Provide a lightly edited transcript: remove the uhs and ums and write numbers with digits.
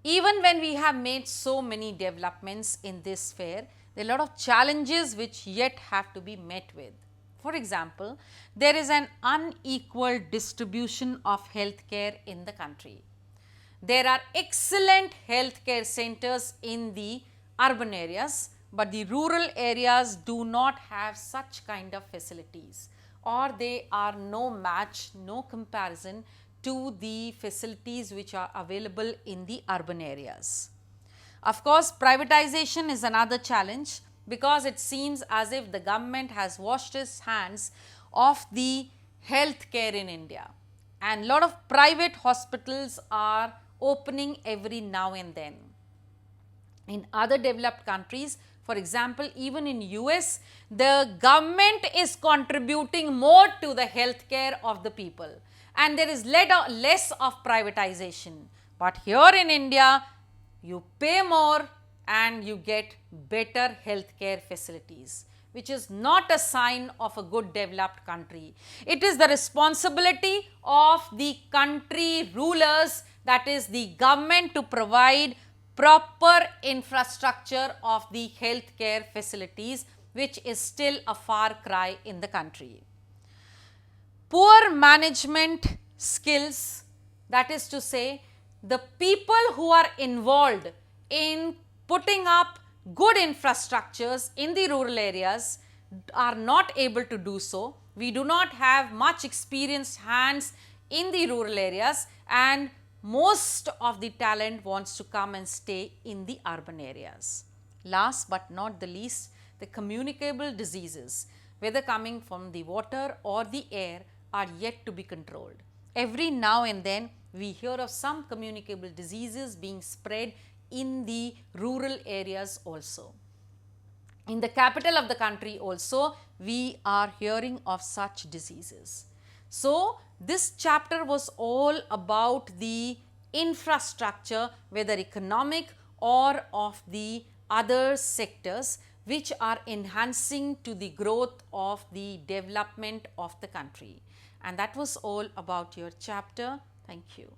Even when we have made so many developments in this sphere, there are a lot of challenges which yet have to be met with. For example, there is an unequal distribution of healthcare in the country. There are excellent healthcare centers in the urban areas, but the rural areas do not have such kind of facilities, or they are no match, no comparison to the facilities which are available in the urban areas. Of course, privatization is another challenge, because it seems as if the government has washed its hands of the healthcare in India, and lot of private hospitals are opening every now and then. In other developed countries, for example, even in US, the government is contributing more to the healthcare of the people, and there is less of privatization. But here in India, you pay more and you get better healthcare facilities, which is not a sign of a good developed country. It is the responsibility of the country rulers, that is the government, to provide proper infrastructure of the healthcare facilities, which is still a far cry in the country. Poor management skills, that is to say, the people who are involved in putting up good infrastructures in the rural areas are not able to do so. We do not have much experienced hands in the rural areas, and most of the talent wants to come and stay in the urban areas. Last but not the least, the communicable diseases, whether coming from the water or the air, are yet to be controlled. Every now and then we hear of some communicable diseases being spread in the rural areas also. In the capital of the country also, we are hearing of such diseases. So, this chapter was all about the infrastructure, whether economic or of the other sectors, which are enhancing to the growth of the development of the country. And that was all about your chapter. Thank you.